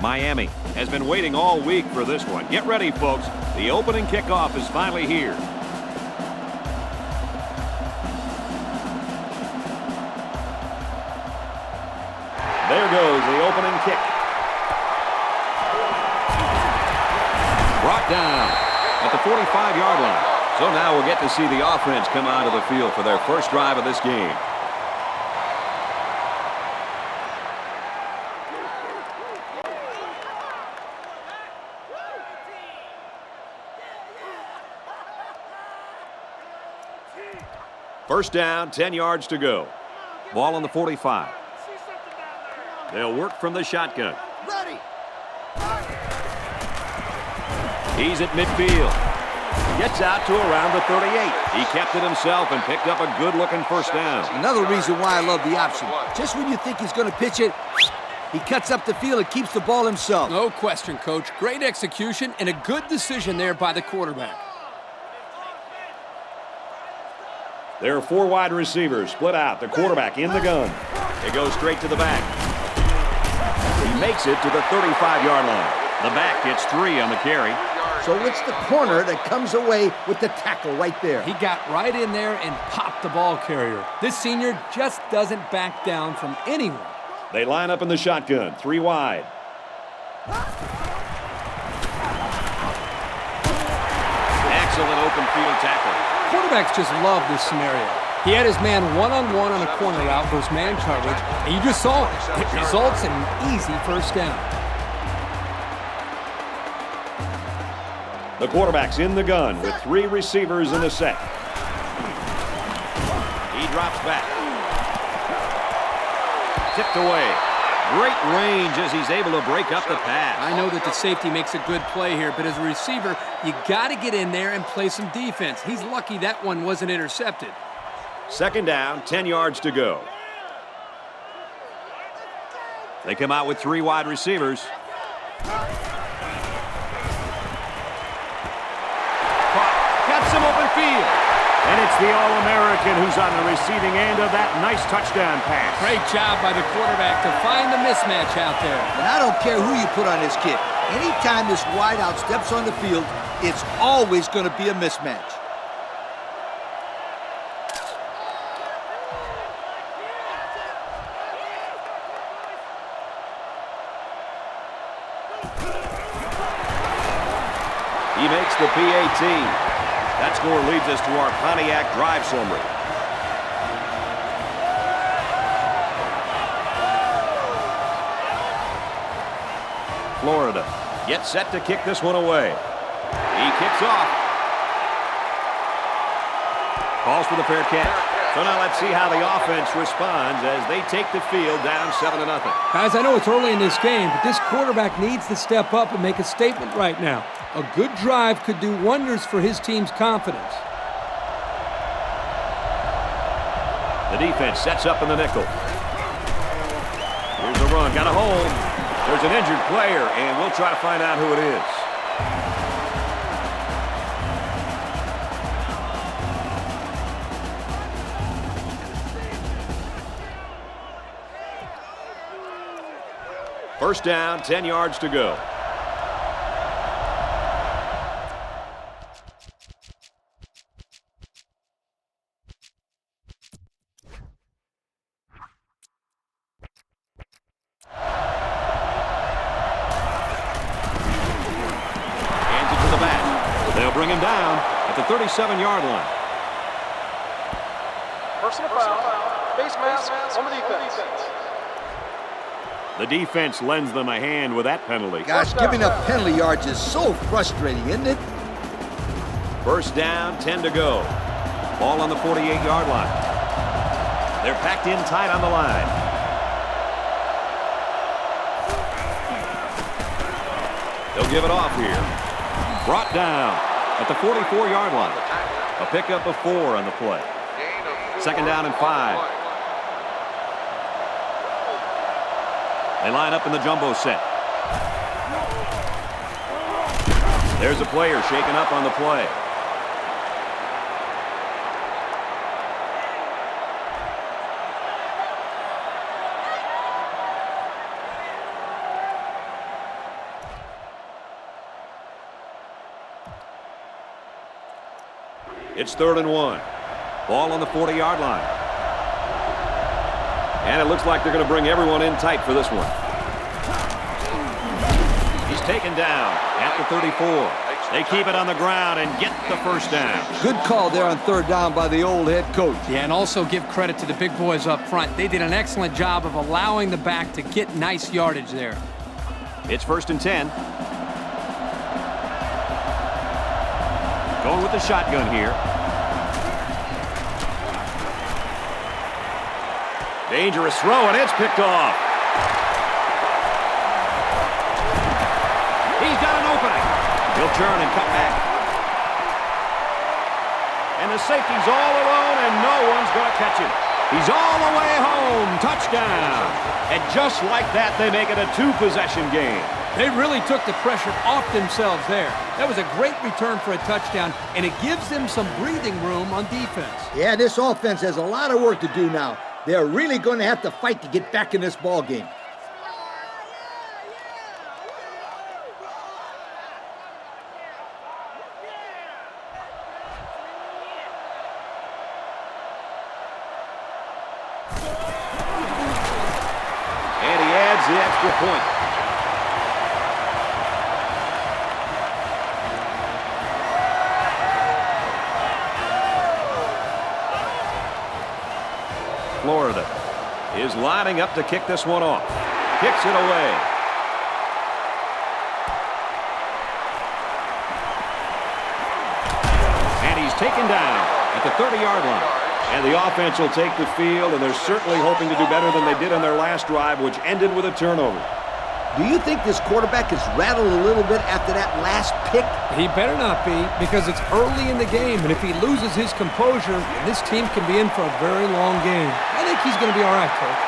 Miami has been waiting all week for this one. Get ready, folks. The opening kickoff is finally here. There goes the opening kick. Brought down at the 45-yard line. So now we'll get to see the offense come out of the field for their first drive of this game. First down, 10 yards to go. Ball on the 45. They'll work from the shotgun. Ready. He's at midfield. Gets out to around the 38. He kept it himself and picked up a good-looking first down. Another reason why I love the option. Just when you think he's going to pitch it, he cuts up the field and keeps the ball himself. No question, Coach. Great execution and a good decision there by the quarterback. There are 4 wide receivers split out. The quarterback in the gun. It goes straight to the back. He makes it to the 35-yard line. The back gets 3 on the carry. So it's the corner that comes away with the tackle right there. He got right in there and popped the ball carrier. This senior just doesn't back down from anyone. They line up in the shotgun, 3 wide. Excellent open field tackle. Quarterbacks just love this scenario. He had his man one-on-one on a corner route versus man coverage, and you just saw it. It results in an easy first down. The quarterback's in the gun with 3 receivers in the set. He drops back. Tipped away. Great range as he's able to break up the pass. I know that the safety makes a good play here, but as a receiver, you got to get in there and play some defense. He's lucky that one wasn't intercepted. Second down, 10 yards to go. They come out with 3 wide receivers. Got some open field. And it's the All-American who's on the receiving end of that nice touchdown pass. Great job by the quarterback to find the mismatch out there. And I don't care who you put on this kid. Anytime this wideout steps on the field, it's always going to be a mismatch. He makes the PAT. That score leads us to our Pontiac drive summary. Florida gets set to kick this one away. He kicks off. Calls for the fair catch. So now let's see how the offense responds as they take the field down 7-0. Guys, I know it's early in this game, but this quarterback needs to step up and make a statement right now. A good drive could do wonders for his team's confidence. The defense sets up in the nickel. Here's a run, got a hold. There's an injured player, and we'll try to find out who it is. First down, 10 yards to go. Bring him down at the 37-yard line. Personal foul. Face mask on the defense. The defense lends them a hand with that penalty. Gosh, giving up penalty yards is so frustrating, isn't it? First down, 10 to go. Ball on the 48-yard line. They're packed in tight on the line. They'll give it off here. Brought down at the 44-yard line. A pickup of 4 on the play. Second down and 5. They line up in the jumbo set. There's a player shaken up on the play. It's 3rd and 1. Ball on the 40-yard line. And it looks like they're going to bring everyone in tight for this one. He's taken down at the 34. They keep it on the ground and get the first down. Good call there on 3rd down by the old head coach. Yeah, and also give credit to the big boys up front. They did an excellent job of allowing the back to get nice yardage there. It's 1st and 10. Going with the shotgun here. Dangerous throw, and it's picked off. He's got an opening. He'll turn and cut back. And the safety's all alone, and no one's going to catch him. He's all the way home. Touchdown. And just like that, they make it a 2-possession game. They really took the pressure off themselves there. That was a great return for a touchdown, and it gives them some breathing room on defense. Yeah, this offense has a lot of work to do now. They're really going to have to fight to get back in this ball game. And he adds the extra point. Florida is lining up to kick this one off. Kicks it away. And he's taken down at the 30-yard line. And the offense will take the field, and they're certainly hoping to do better than they did on their last drive, which ended with a turnover. Do you think this quarterback is rattled a little bit after that last pick? He better not be, because it's early in the game, and if he loses his composure, this team can be in for a very long game. I think he's going to be all right, Coach.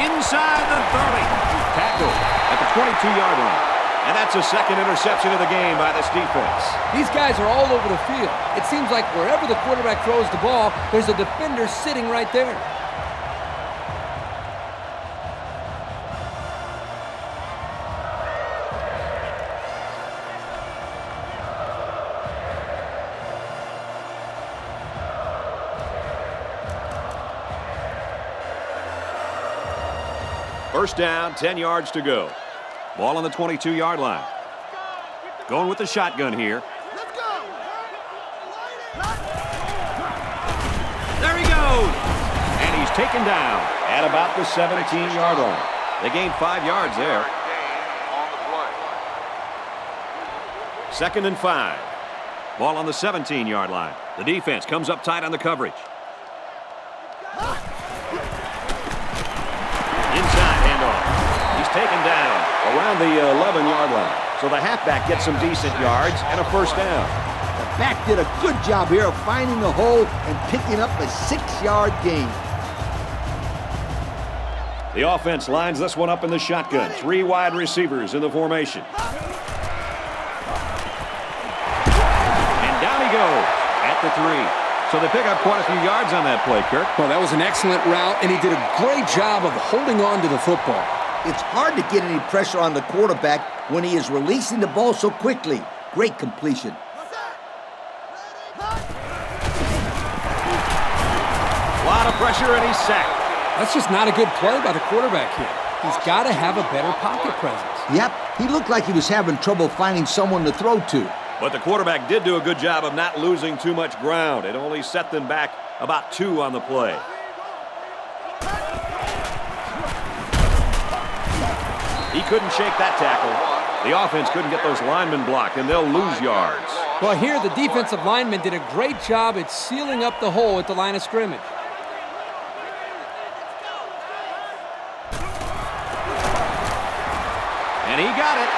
Inside the 30. Tackle at the 22-yard line. And that's a second interception of the game by this defense. These guys are all over the field. It seems like wherever the quarterback throws the ball, there's a defender sitting right there. First down, 10 yards to go. Ball on the 22-yard line. Going with the shotgun here. There he goes. And he's taken down at about the 17-yard line. They gained 5 yards there. 2nd and 5. Ball on the 17-yard line. The defense comes up tight on the coverage. Inside handoff. He's taken down around the 11-yard line. So the halfback gets some decent yards and a first down. The back did a good job here of finding the hole and picking up a 6-yard gain. The offense lines this one up in the shotgun. 3 wide receivers in the formation. And down he goes at the 3. So they pick up quite a few yards on that play, Kirk. Well, that was an excellent route, and he did a great job of holding on to the football. It's hard to get any pressure on the quarterback when he is releasing the ball so quickly. Great completion. A lot of pressure, and he's sacked. That's just not a good play by the quarterback here. He's got to have a better pocket presence. Yep, he looked like he was having trouble finding someone to throw to. But the quarterback did do a good job of not losing too much ground. It only set them back about 2 on the play. He couldn't shake that tackle. The offense couldn't get those linemen blocked, and they'll lose yards. Well, here the defensive lineman did a great job at sealing up the hole at the line of scrimmage. And he got it.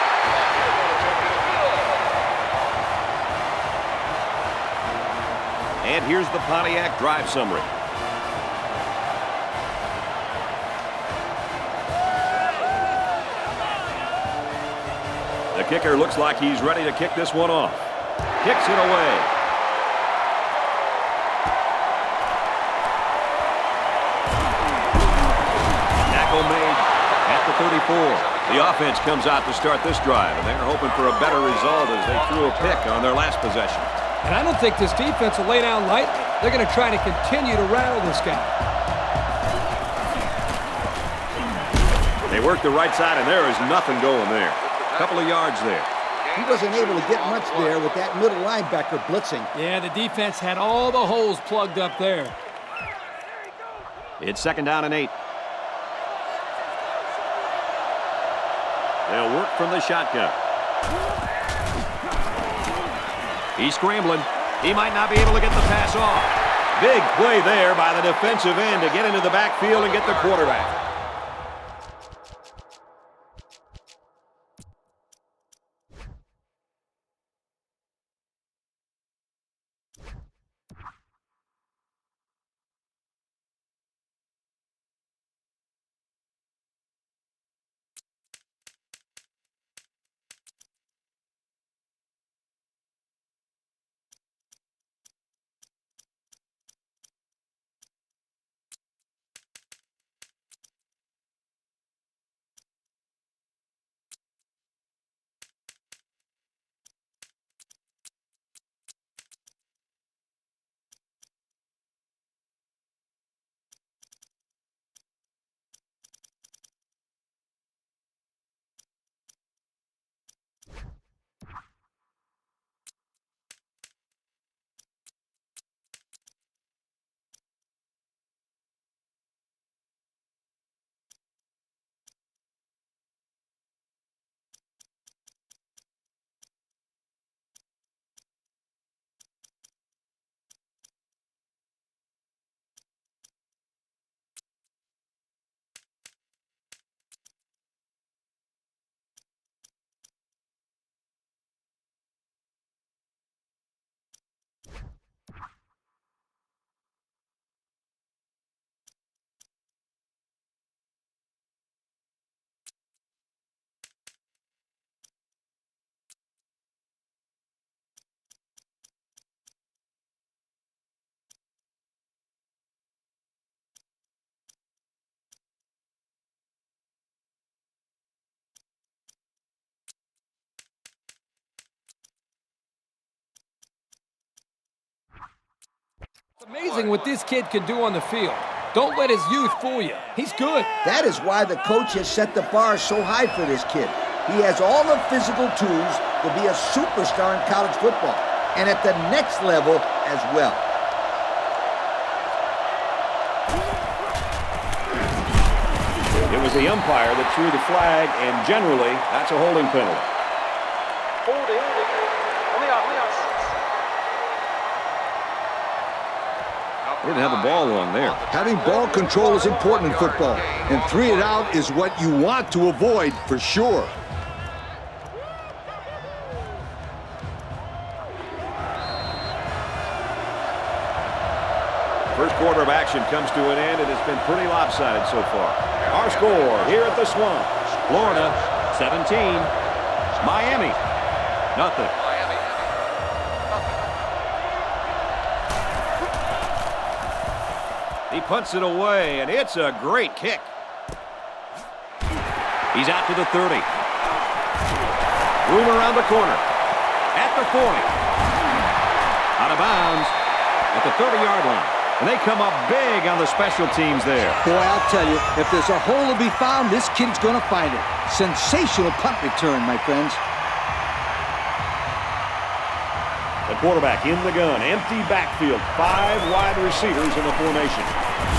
And here's the Pontiac drive summary. The kicker looks like he's ready to kick this one off. Kicks it away. Tackle made at the 34. The offense comes out to start this drive, and they're hoping for a better result as they threw a pick on their last possession. And I don't think this defense will lay down lightly. They're going to try to continue to rattle this guy. They work the right side, and there is nothing going there. A couple of yards there. He wasn't able to get much there with that middle linebacker blitzing. Yeah, the defense had all the holes plugged up there. It's 2nd down and 8. They'll work from the shotgun. He's scrambling. He might not be able to get the pass off. Big play there by the defensive end to get into the backfield and get the quarterback. It's amazing what this kid can do on the field. Don't let his youth fool you. He's good. That is why the coach has set the bar so high for this kid. He has all the physical tools to be a superstar in college football, and at the next level as well. It was the umpire that threw the flag, and generally, that's a holding penalty. Holding on the offense. They didn't have the ball long there. Having ball control is important in football, and 3 and out is what you want to avoid for sure. First quarter of action comes to an end, and it's been pretty lopsided so far. Our score here at the Swamp: Florida 17, Miami nothing. He punts it away, and it's a great kick. He's out to the 30. Room around the corner. At the 40. Out of bounds at the 30-yard line. And they come up big on the special teams there. Boy, I'll tell you, if there's a hole to be found, this kid's going to find it. Sensational punt return, my friends. The quarterback in the gun. Empty backfield. 5 wide receivers in the formation.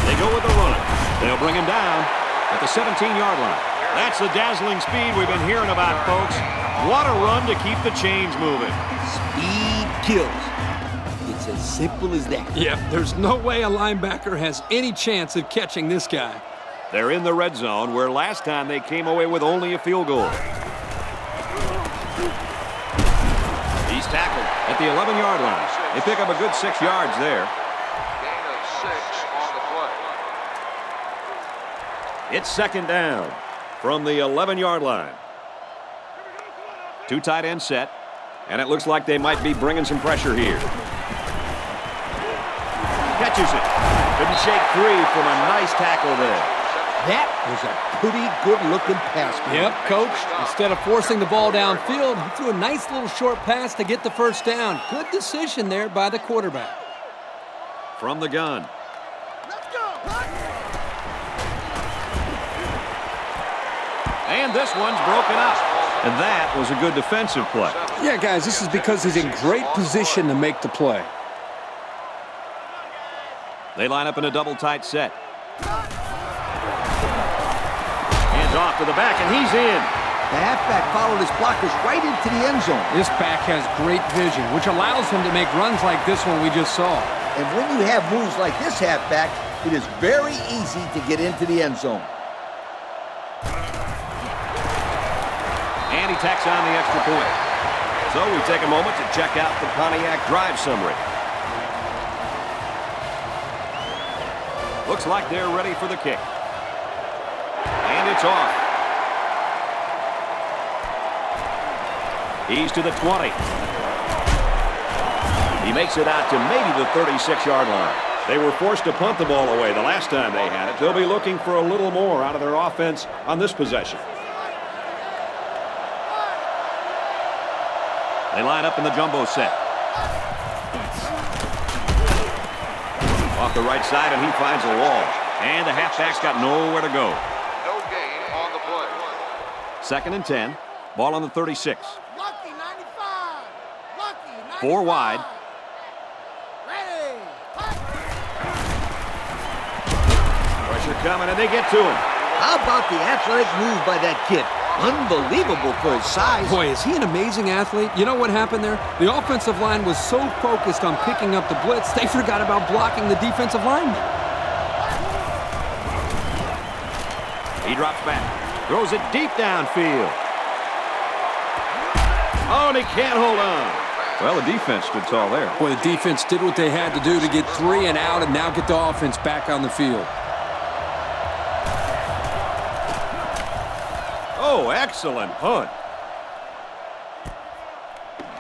They go with the run. They'll bring him down at the 17-yard line. That's the dazzling speed we've been hearing about, folks. What a run to keep the chains moving. Speed kills. It's as simple as that. Yeah, there's no way a linebacker has any chance of catching this guy. They're in the red zone, where last time they came away with only a field goal. He's tackled at the 11-yard line. They pick up a good 6 yards there. Gain of 6 on the play. It's 2nd down from the 11-yard line. 2 tight ends set, and it looks like they might be bringing some pressure here. Catches it. Couldn't shake free from a nice tackle there. That was a pretty good-looking pass. Yep, Coach. Instead of forcing the ball downfield, he threw a nice little short pass to get the first down. Good decision there by the quarterback. From the gun. Let's go. And this one's broken up. And that was a good defensive play. Yeah, guys, this is because he's in great position to make the play. They line up in a double tight set. Hands off to the back, and he's in. The halfback followed his blockers right into the end zone. This back has great vision, which allows him to make runs like this one we just saw. And when you have moves like this halfback, it is very easy to get into the end zone. And he tacks on the extra point. So we take a moment to check out the Pontiac drive summary. Looks like they're ready for the kick. And it's off. He's to the 20. He makes it out to maybe the 36-yard line. They were forced to punt the ball away the last time they had it. They'll be looking for a little more out of their offense on this possession. They line up in the jumbo set. Off the right side, and he finds a wall. And the halfback's got nowhere to go. No gain on the play. 2nd and 10. Ball on the 36. Lucky 95. Lucky 95. 4 wide. Ready. Pressure coming, and they get to him. How about the athletic move by that kid? Unbelievable for his size. Boy, is he an amazing athlete. You know what happened there? The offensive line was so focused on picking up the blitz, they forgot about blocking the defensive lineman. He drops back. Throws it deep downfield. Oh, and he can't hold on. Well, the defense stood tall there. Boy, the defense did what they had to do to get 3 and out and now get the offense back on the field. Oh, excellent punt.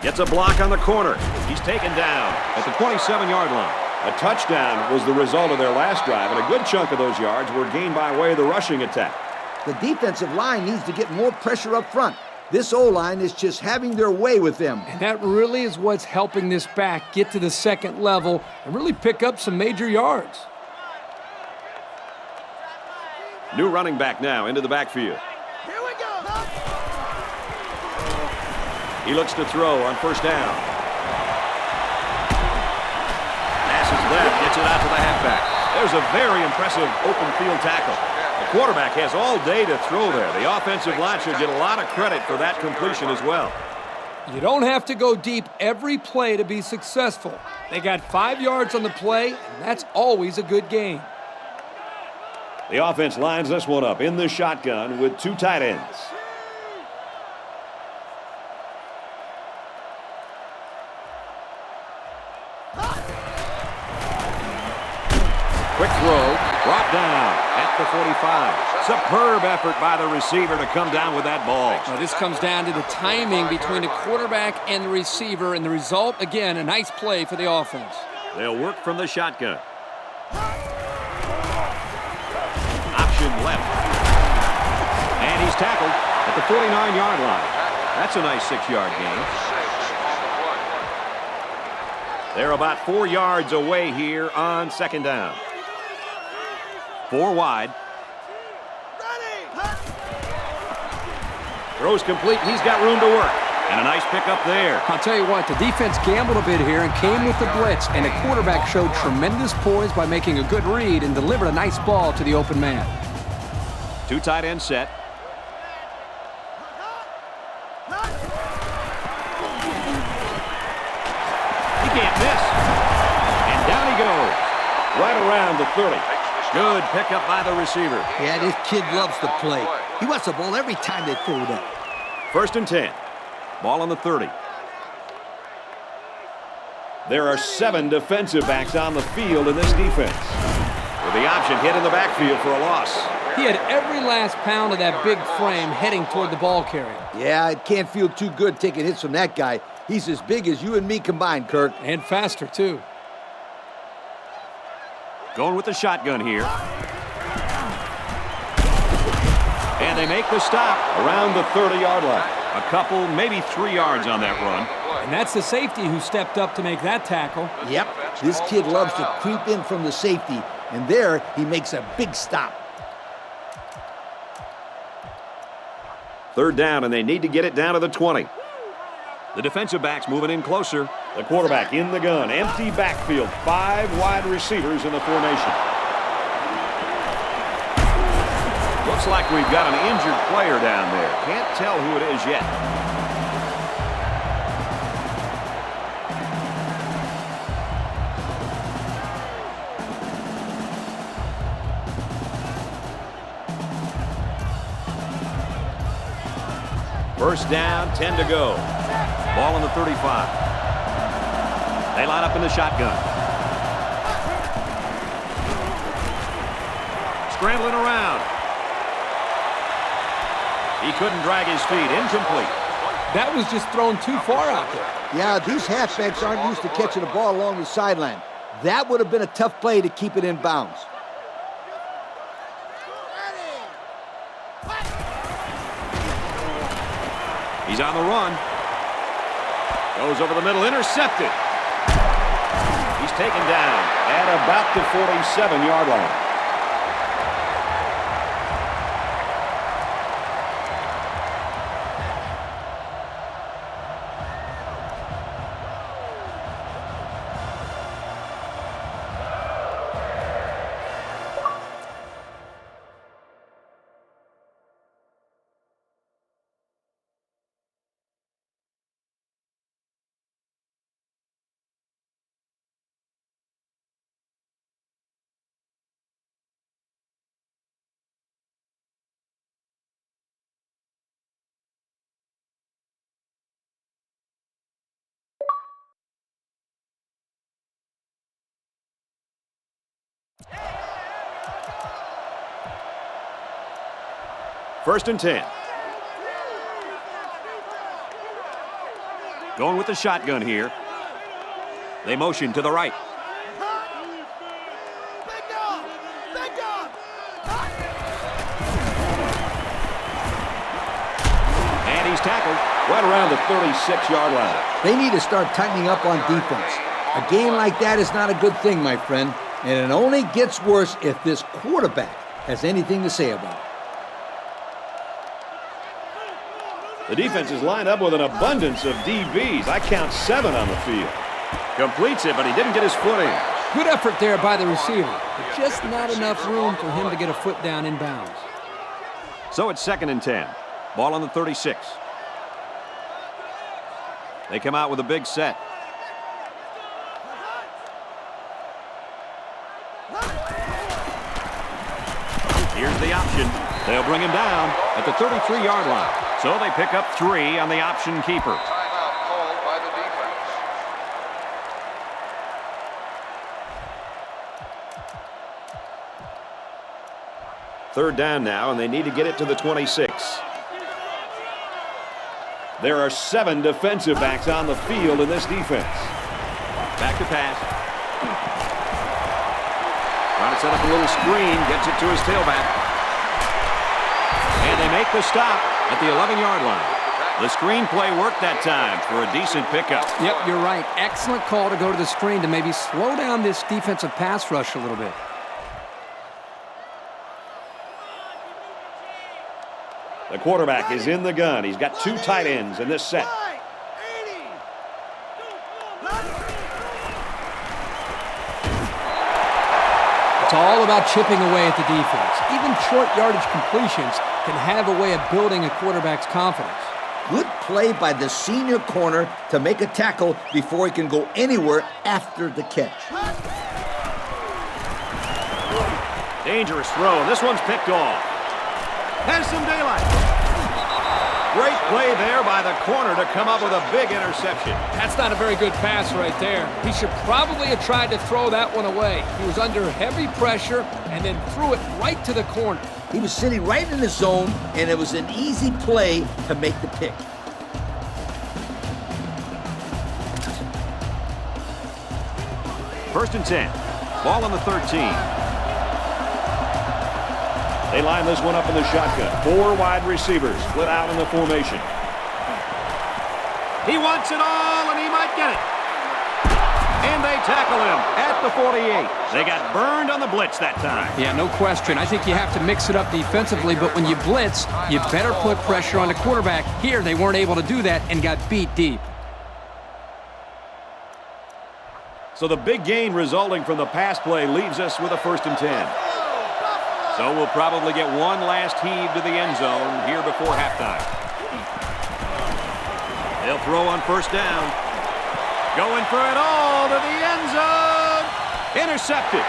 Gets a block on the corner. He's taken down at the 27-yard line. A touchdown was the result of their last drive, and a good chunk of those yards were gained by way of the rushing attack. The defensive line needs to get more pressure up front. This O-line is just having their way with them. And that really is what's helping this back get to the second level and really pick up some major yards. New running back now into the backfield. Here we go. He looks to throw on first down. Passes left, gets it out to the halfback. There's a very impressive open field tackle. The quarterback has all day to throw there. The offensive line should get a lot of credit for that completion as well. You don't have to go deep every play to be successful. They got 5 yards on the play, and that's always a good gain. The offense lines this one up in the shotgun with 2 tight ends. Quick throw, brought down at the 45. Superb effort by the receiver to come down with that ball. Now, this comes down to the timing between the quarterback and the receiver, and the result, again, a nice play for the offense. They'll work from the shotgun. Option left. And he's tackled at the 49-yard line. That's a nice 6-yard gain. They're about 4 yards away here on second down. 4 wide. Throws complete. He's got room to work. And a nice pickup there. I'll tell you what, the defense gambled a bit here and came with the blitz, and the quarterback showed tremendous poise by making a good read and delivered a nice ball to the open man. 2 tight end set. He can't miss. And down he goes. Right around the 30. Good pickup by the receiver. Yeah, this kid loves to play. He wants the ball every time they throw it up. 1st and 10. Ball on the 30. There are 7 defensive backs on the field in this defense. With the option hit in the backfield for a loss. He had every last pound of that big frame heading toward the ball carrier. Yeah, it can't feel too good taking hits from that guy. He's as big as you and me combined, Kirk. And faster, too. Going with the shotgun here. And they make the stop around the 30-yard line. A couple, maybe 3 yards on that run. And that's the safety who stepped up to make that tackle. Yep, this kid loves to creep in from the safety, and there he makes a big stop. 3rd down, and they need to get it down to the 20. The defensive back's moving in closer. The quarterback in the gun. Empty backfield. 5 wide receivers in the formation. Looks like we've got an injured player down there. Can't tell who it is yet. First down, 10 to go. Ball on the 35. They line up in the shotgun. Scrambling around. He couldn't drag his feet. Incomplete. That was just thrown too far out there. Yeah, these halfbacks aren't used to catching the ball along the sideline. That would have been a tough play to keep it in bounds. He's on the run. Goes over the middle, intercepted. He's taken down at about the 47-yard line. First and 10. Going with the shotgun here. They motion to the right. And he's tackled right around the 36-yard line. They need to start tightening up on defense. A game like that is not a good thing, my friend, and it only gets worse if this quarterback has anything to say about it. The defense is lined up with an abundance of DBs. I count 7 on the field. Completes it, but he didn't get his foot in. Good effort there by the receiver, but just not enough room for him to get a foot down in bounds. So it's 2nd and 10. Ball on the 36. They come out with a big set. Here's the option. They'll bring him down at the 33-yard line. So they pick up 3 on the option keeper. Timeout called by the defense. Third down now, and they need to get it to the 26. There are 7 defensive backs on the field in this defense. Back to pass. Trying to set up a little screen, gets it to his tailback. And they make the stop at the 11-yard line. The screen play worked that time for a decent pickup. Yep, you're right. Excellent call to go to the screen to maybe slow down this defensive pass rush a little bit. The quarterback is in the gun. He's got 2 tight ends in this set. It's all about chipping away at the defense. Even short yardage completions can have a way of building a quarterback's confidence. Good play by the senior corner to make a tackle before he can go anywhere after the catch. Dangerous throw. This one's picked off. Has some daylight. Great play there by the corner to come up with a big interception. That's not a very good pass right there. He should probably have tried to throw that one away. He was under heavy pressure and then threw it right to the corner. He was sitting right in the zone, and it was an easy play to make the pick. First and 10. Ball on the 13. They line this one up in the shotgun. 4 wide receivers split out in the formation. He wants it all, and he might get it. And they tackle him at the 48. They got burned on the blitz that time. Yeah, no question. I think you have to mix it up defensively, but when you blitz, you better put pressure on the quarterback. Here, they weren't able to do that and got beat deep. So the big gain resulting from the pass play leaves us with a 1st and 10. So we'll probably get one last heave to the end zone here before halftime. They'll throw on 1st down. Going for it all to the end zone. Intercepted.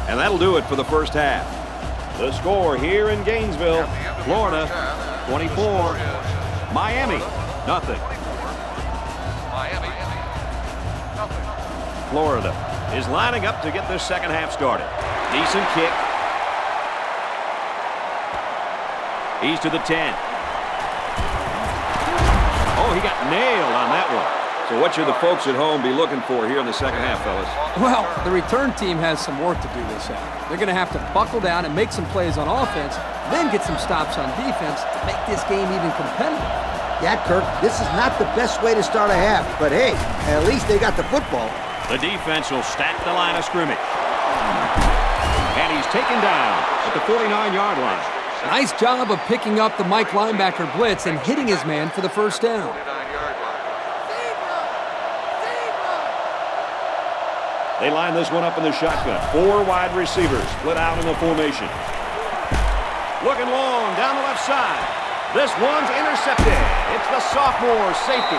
And that'll do it for the first half. The score here in Gainesville, Florida, 24. Miami, nothing. Miami, nothing. Florida is lining up to get this second half started. Decent kick. He's to the 10. Oh, he got nailed on that one. So what should the folks at home be looking for here in the second half, fellas? Well, the return team has some work to do this half. They're going to have to buckle down and make some plays on offense, then get some stops on defense to make this game even competitive. Yeah, Kirk, this is not the best way to start a half, but hey, at least they got the football. The defense will stack the line of scrimmage. And he's taken down at the 49-yard line. Nice job of picking up the Mike linebacker blitz and hitting his man for the 1st down. 49-yard line. They line this one up in the shotgun. 4 wide receivers split out in the formation. Looking long down the left side. This one's intercepted. It's the sophomore safety.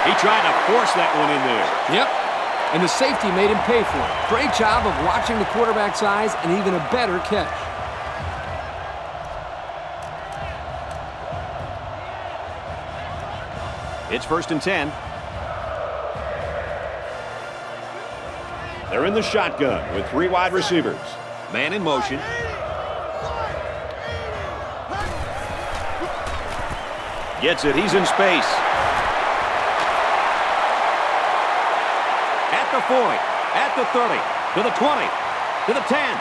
He tried to force that one in there. Yep. And the safety made him pay for it. Great job of watching the quarterback's eyes and even a better catch. It's 1st and 10. They're in the shotgun with 3 wide receivers. Man in motion. Gets it. He's in space. At the 40. At the 30. To the 20. To the 10.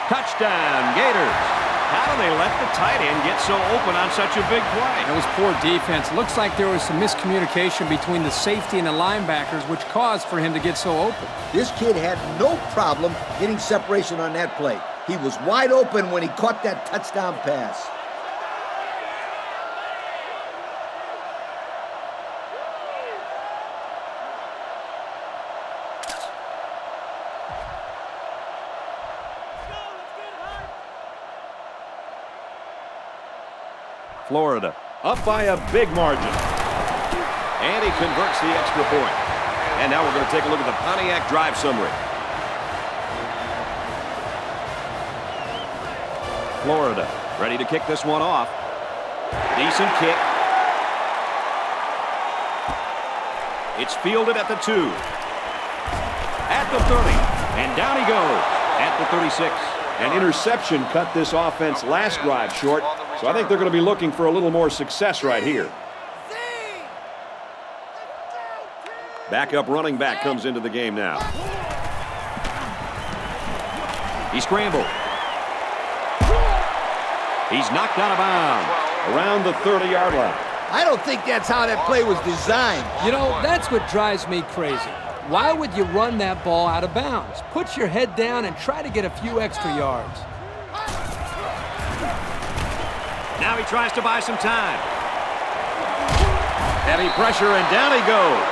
Touchdown, Gators. How do they let the tight end get so open on such a big play? That was poor defense. Looks like there was some miscommunication between the safety and the linebackers, which caused for him to get so open. This kid had no problem getting separation on that play. He was wide open when he caught that touchdown pass. Florida up by a big margin. And he converts the extra point. And now we're going to take a look at the Pontiac drive summary. Florida ready to kick this one off. Decent kick. It's fielded at the 2. At the 30. And down he goes at the 36. An interception cut this offense last drive short. So I think they're going to be looking for a little more success right here. Backup running back comes into the game now. He scrambled. He's knocked out of bounds around the 30-yard line. I don't think that's how that play was designed. You know, that's what drives me crazy. Why would you run that ball out of bounds? Put your head down and try to get a few extra yards. Now he tries to buy some time. Heavy pressure, and down he goes.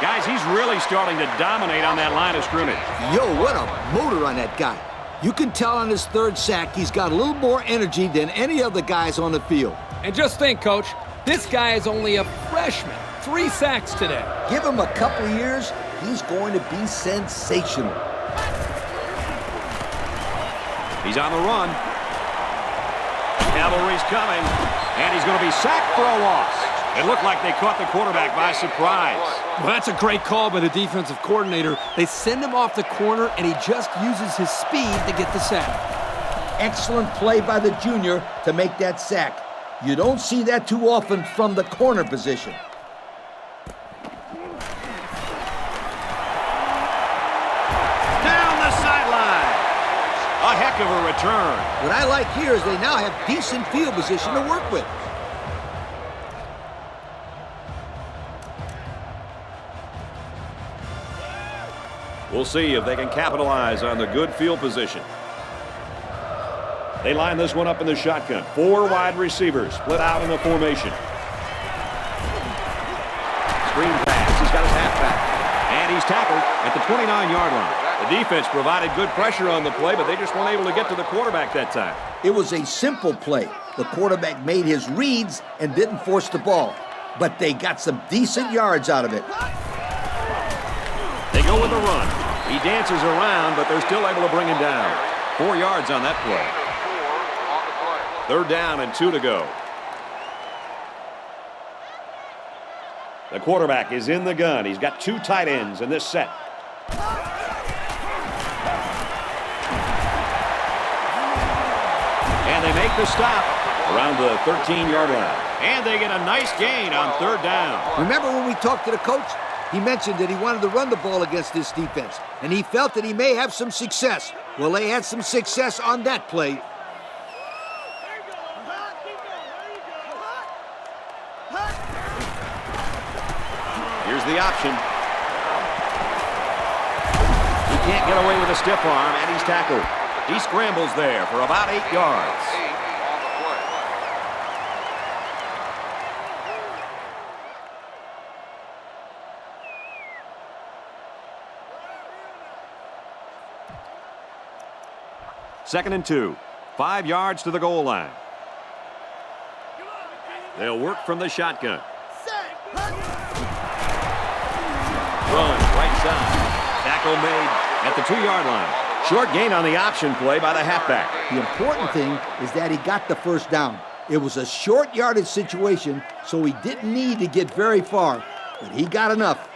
Guys, he's really starting to dominate on that line of scrimmage. Yo, what a motor on that guy. You can tell on his 3rd sack he's got a little more energy than any of the guys on the field. And just think, Coach, this guy is only a freshman. 3 sacks today. Give him a couple of years, he's going to be sensational. He's on the run. Cavalry's coming, and he's going to be sacked for a loss. It looked like they caught the quarterback by surprise. Well, that's a great call by the defensive coordinator. They send him off the corner, and he just uses his speed to get the sack. Excellent play by the junior to make that sack. You don't see that too often from the corner position. Down the sideline. A heck of a return. What I like here is they now have decent field position to work with. We'll see if they can capitalize on the good field position. They line this one up in the shotgun. 4 wide receivers split out in the formation. Screen pass. He's got his halfback. And he's tackled at the 29-yard line. The defense provided good pressure on the play, but they just weren't able to get to the quarterback that time. It was a simple play. The quarterback made his reads and didn't force the ball. But they got some decent yards out of it. They go with the run. He dances around, but they're still able to bring him down. 4 yards on that play. 3rd down and 2 to go. The quarterback is in the gun. He's got 2 tight ends in this set. And they make the stop around the 13-yard line. And they get a nice gain on 3rd down. Remember when we talked to the coach? He mentioned that he wanted to run the ball against this defense, and he felt that he may have some success. Well, they had some success on that play. Here's the option. He can't get away with a stiff arm, and he's tackled. He scrambles there for about 8 yards. Second and 2. 5 yards to the goal line. They'll work from the shotgun. Runs right side. Tackle made at the 2-yard line. Short gain on the option play by the halfback. The important thing is that he got the first down. It was a short yardage situation, so he didn't need to get very far, but he got enough.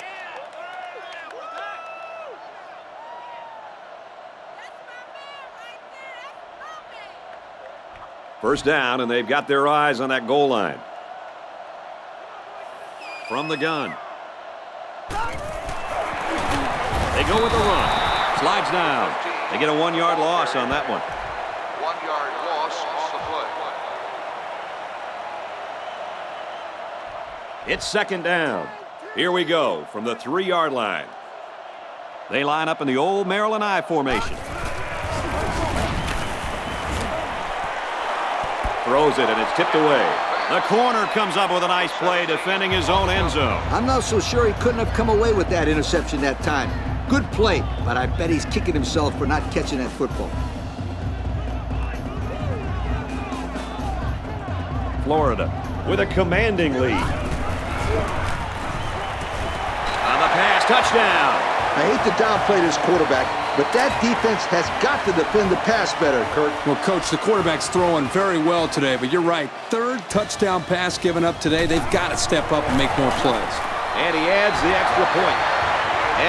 First down, and they've got their eyes on that goal line. From the gun. They go with the run. Slides down. They get a 1-yard loss on that one. 1-yard loss on the play. It's second down. Here we go from the 3-yard line. They line up in the old Maryland I formation. Throws it, and it's tipped away. The corner comes up with a nice play defending his own end zone. I'm not so sure he couldn't have come away with that interception that time. Good play, but I bet he's kicking himself for not catching that football. Florida with a commanding lead. On the pass, touchdown. I hate to downplay this quarterback, but that defense has got to defend the pass better, Kurt. Well, Coach, the quarterback's throwing very well today, but you're right. 3rd touchdown pass given up today. They've got to step up and make more plays. And he adds the extra point.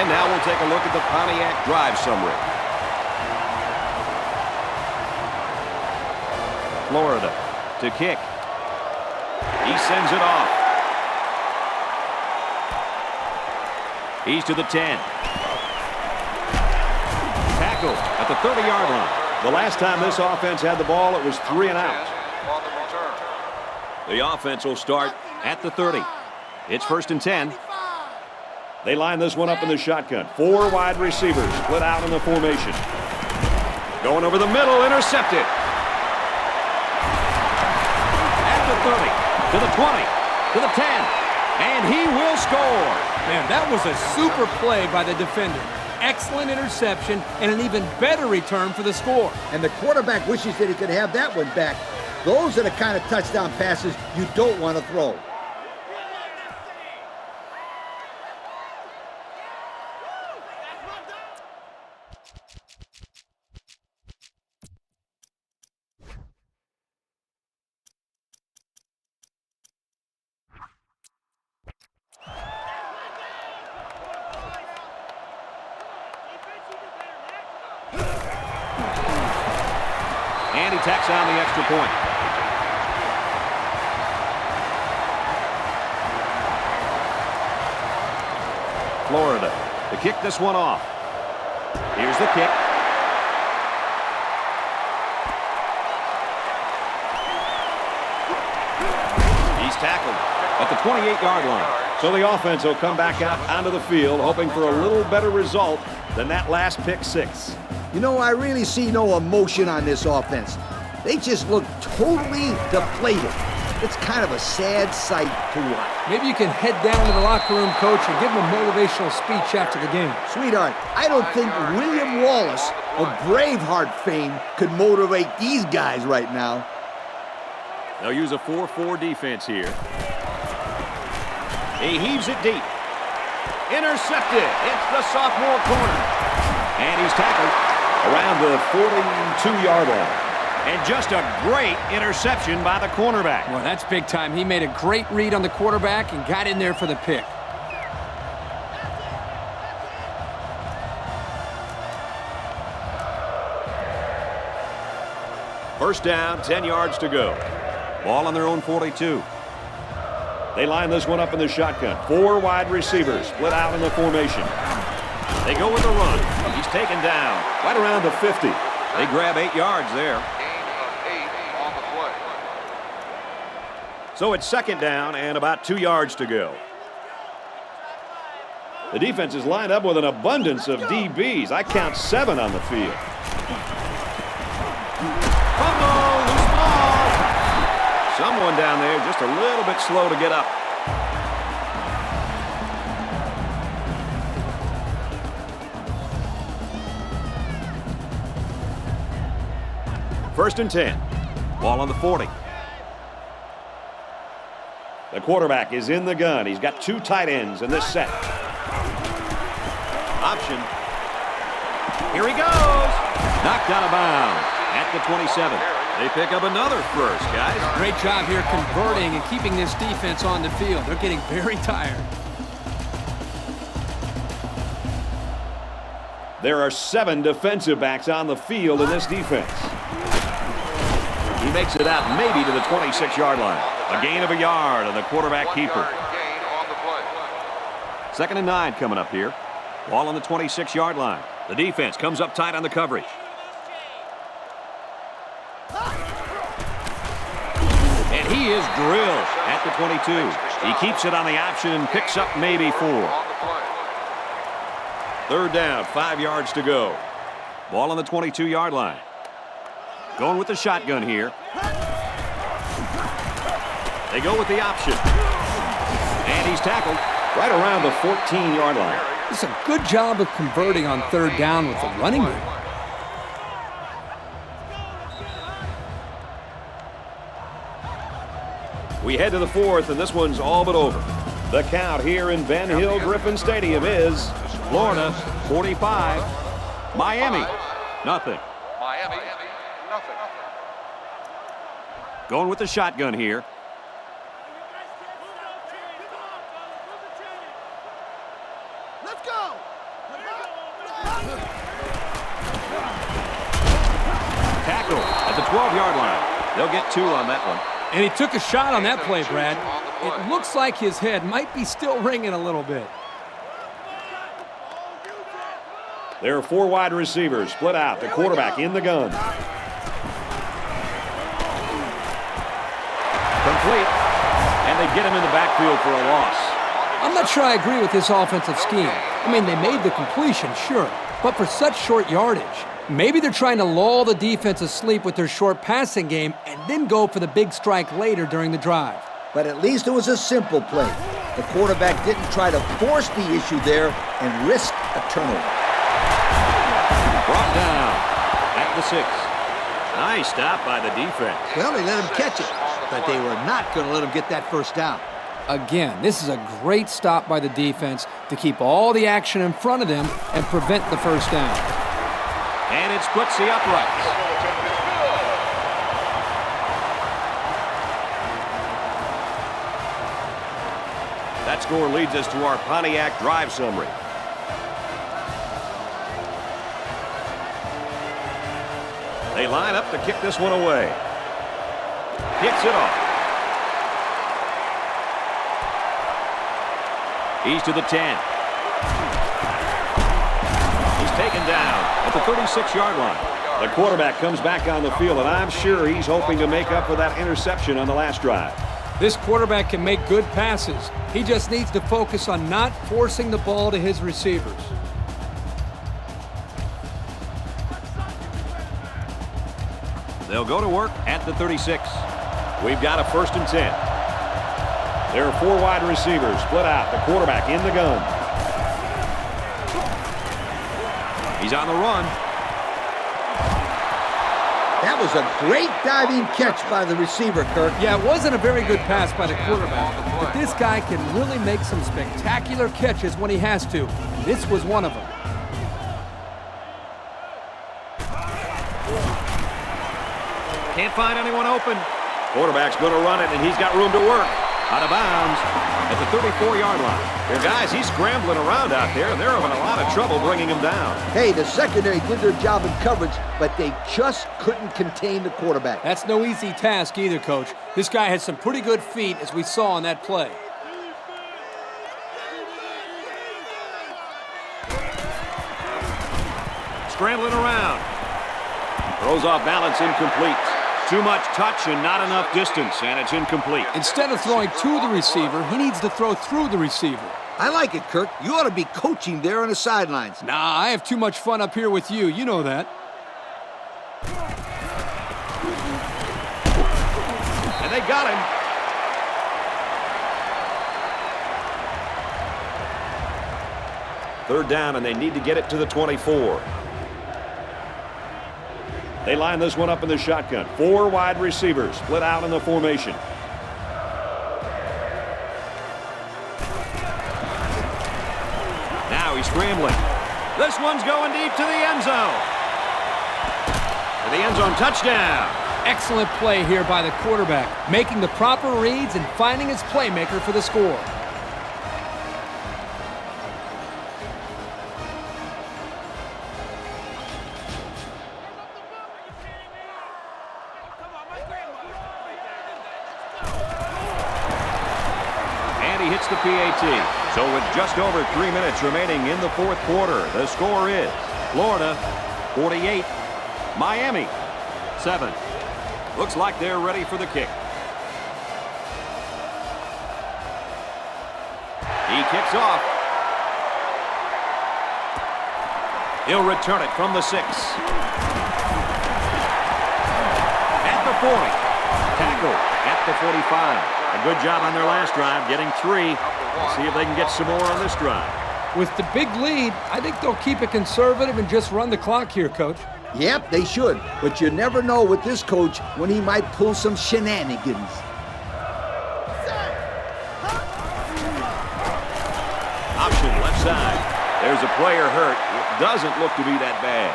And now we'll take a look at the Pontiac drive summary. Florida to kick. He sends it off. He's to the 10. Tackle at the 30-yard line. The last time this offense had the ball, it was 3 and out. On the return. The offense will start at the 30. It's 1st and 10. They line this one up in the shotgun. 4 wide receivers split out in the formation. Going over the middle, intercepted. At the 30, to the 20, to the 10, and he will score. Man, that was a super play by the defender. Excellent interception and an even better return for the score. And the quarterback wishes that he could have that one back. Those are the kind of touchdown passes you don't want to throw. And he tacks on the extra point. Florida to kick this one off. Here's the kick. He's tackled at the 28-yard line. So the offense will come back out onto the field, hoping for a little better result than that last pick six. You know, I really see no emotion on this offense. They just look totally deflated. It's kind of a sad sight to watch. Maybe you can head down to the locker room, coach, and give him a motivational speech after the game. Sweetheart, I don't think William Wallace of Braveheart fame could motivate these guys right now. They'll use a 4-4 defense here. He heaves it deep. Intercepted. It's the sophomore corner. And he's tackled around the 42-yard line. And just a great interception by the cornerback. Well, that's big time. He made a great read on the quarterback and got in there for the pick. First down, 10 yards to go. Ball on their own 42. They line this one up in the shotgun. 4 wide receivers split out in the formation. They go with the run. He's taken down right around the 50. They grab 8 yards there. Gain of 8 on the play. So it's second down and about 2 yards to go. The defense is lined up with an abundance of DBs. I count 7 on the field. Fumble, loose ball. Someone down there just a little bit slow to get up. First and 10. Ball on the 40. The quarterback is in the gun. He's got 2 tight ends in this set. Option. Here he goes. Knocked out of bounds at the 27. They pick up another first, guys. Great job here converting and keeping this defense on the field. They're getting very tired. There are 7 defensive backs on the field in this defense. He makes it out maybe to the 26-yard line. A gain of a yard on the quarterback keeper. Gain on the play. Second and 9 coming up here. Ball on the 26-yard line. The defense comes up tight on the coverage. And he is drilled at the 22. He keeps it on the option and picks up maybe 4. On the play. Third down, 5 yards to go. Ball on the 22-yard line. Going with the shotgun here. They go with the option. And he's tackled right around the 14-yard line. It's a good job of converting on third down with the running game. We head to the 4th, and this one's all but over. The count here in Ben Hill Griffin Stadium is Florida 45, Miami nothing. Miami, nothing. Going with the shotgun here. Let's go! Tackle at the 12-yard line. They'll get 2 on that one. And he took a shot on that play, Brad. It looks like his head might be still ringing a little bit. There are 4 wide receivers split out. The quarterback in the gun. Complete. And they get him in the backfield for a loss. I'm not sure I agree with this offensive scheme. I mean, they made the completion, sure, but for such short yardage. Maybe they're trying to lull the defense asleep with their short passing game and then go for the big strike later during the drive. But at least it was a simple play. The quarterback didn't try to force the issue there and risk a turnover. Brought down at the 6. Nice stop by the defense. Well, they let him catch it, but they were not going to let him get that first down. Again, this is a great stop by the defense to keep all the action in front of them and prevent the first down. And it splits the uprights. That score leads us to our Pontiac drive summary. They line up to kick this one away. Kicks it off. He's to the 10. He's taken down at the 36-yard line. The quarterback comes back on the field, and I'm sure he's hoping to make up for that interception on the last drive. This quarterback can make good passes. He just needs to focus on not forcing the ball to his receivers. They'll go to work at the 36. We've got a 1st and 10. There are 4 wide receivers split out. The quarterback in the gun. He's on the run. That was a great diving catch by the receiver, Kirk. Yeah, it wasn't a very good pass by the quarterback, but this guy can really make some spectacular catches when he has to. This was one of them. Can't find anyone open. Quarterback's going to run it, and he's got room to work. Out of bounds at the 34-yard line. Here, guys, he's scrambling around out there, and they're having a lot of trouble bringing him down. Hey, the secondary did their job in coverage, but they just couldn't contain the quarterback. That's no easy task either, Coach. This guy had some pretty good feet, as we saw on that play. Scrambling around. Throws off balance, incomplete. Too much touch and not enough distance, and it's incomplete. Instead of throwing to the receiver, he needs to throw through the receiver. I like it, Kirk. You ought to be coaching there on the sidelines. Nah, I have too much fun up here with you. You know that. And they got him. 3rd down, and they need to get it to the 24. They line this one up in the shotgun. 4 wide receivers split out in the formation. Now he's scrambling. This one's going deep to the end zone. To the end zone, touchdown. Excellent play here by the quarterback, making the proper reads and finding his playmaker for the score. Hits the PAT. So with just over 3 minutes remaining in the 4th quarter, the score is Florida 48, Miami 7. Looks like they're ready for the kick. He kicks off. He'll return it from the 6. At the 40. Tackle at the 45. A good job on their last drive, getting 3. Let's see if they can get some more on this drive. With the big lead, I think they'll keep it conservative and just run the clock here, Coach. Yep, they should. But you never know with this coach when he might pull some shenanigans. Option left side. There's a player hurt. It doesn't look to be that bad.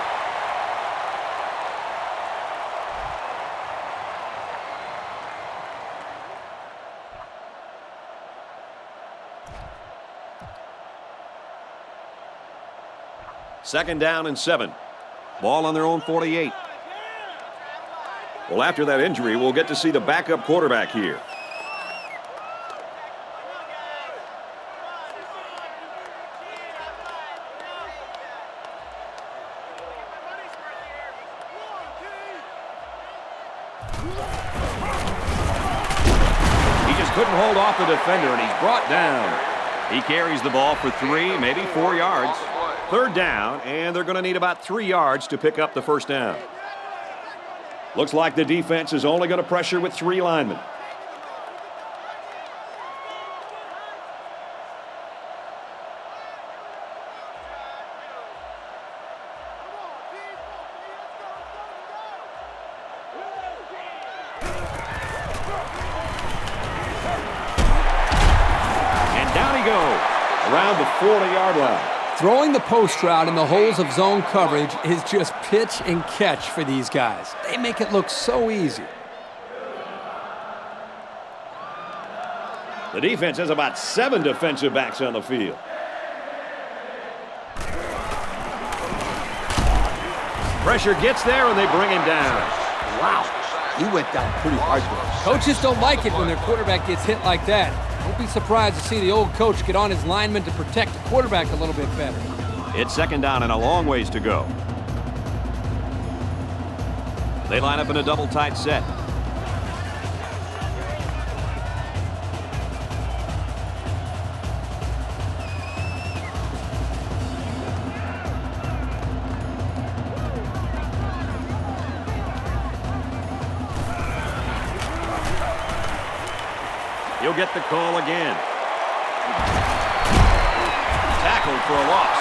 Second down and 7. Ball on their own 48. Well, after that injury, we'll get to see the backup quarterback here. He just couldn't hold off the defender, and he's brought down. He carries the ball for 3, maybe 4 yards. 3rd down, and they're going to need about 3 yards to pick up the 1st down. Looks like the defense is only going to pressure with 3 linemen. And down he goes, around the 40-yard line. Throwing the post route in the holes of zone coverage is just pitch and catch for these guys. They make it look so easy. The defense has about 7 defensive backs on the field. Pressure gets there, and they bring him down. Wow, he went down pretty hard there. Coaches don't like it when their quarterback gets hit like that. Don't be surprised to see the old coach get on his linemen to protect the quarterback a little bit better. It's second down and a long ways to go. They line up in a double tight set. He'll get the call again. Tackled for a loss.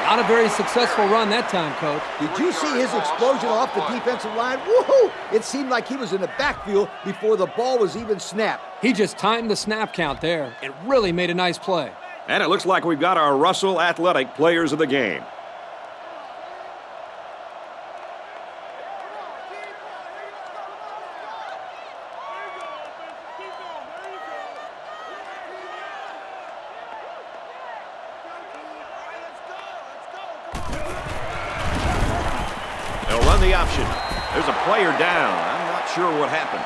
Not a very successful run that time, Coach. Did you see his explosion off the defensive line? Woohoo! It seemed like he was in the backfield before the ball was even snapped. He just timed the snap count there. It really made a nice play. And it looks like we've got our Russell Athletic players of the game. They'll run the option. There's a player down. I'm not sure what happened.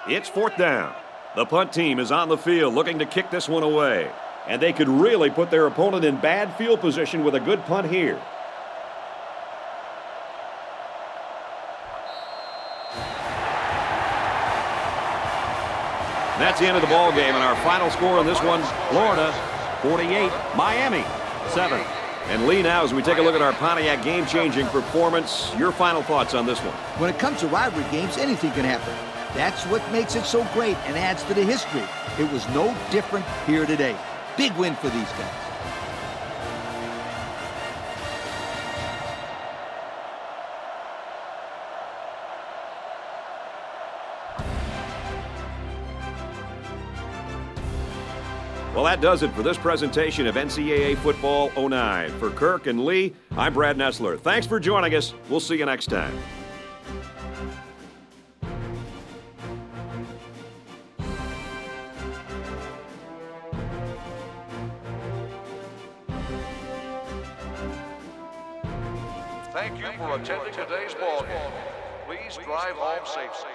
It's fourth down. The punt team is on the field looking to kick this one away. And they could really put their opponent in bad field position with a good punt here. That's the end of the ball game, and our final score on this one, Florida 48, Miami 7. And Lee, now as we take a look at our Pontiac game-changing performance, your final thoughts on this one? When it comes to rivalry games, anything can happen. That's what makes it so great and adds to the history. It was no different here today. Big win for these guys. Well, that does it for this presentation of NCAA Football 09. For Kirk and Lee, I'm Brad Nessler. Thanks for joining us. We'll see you next time. Thank you for attending today's ball game. Please drive home safely.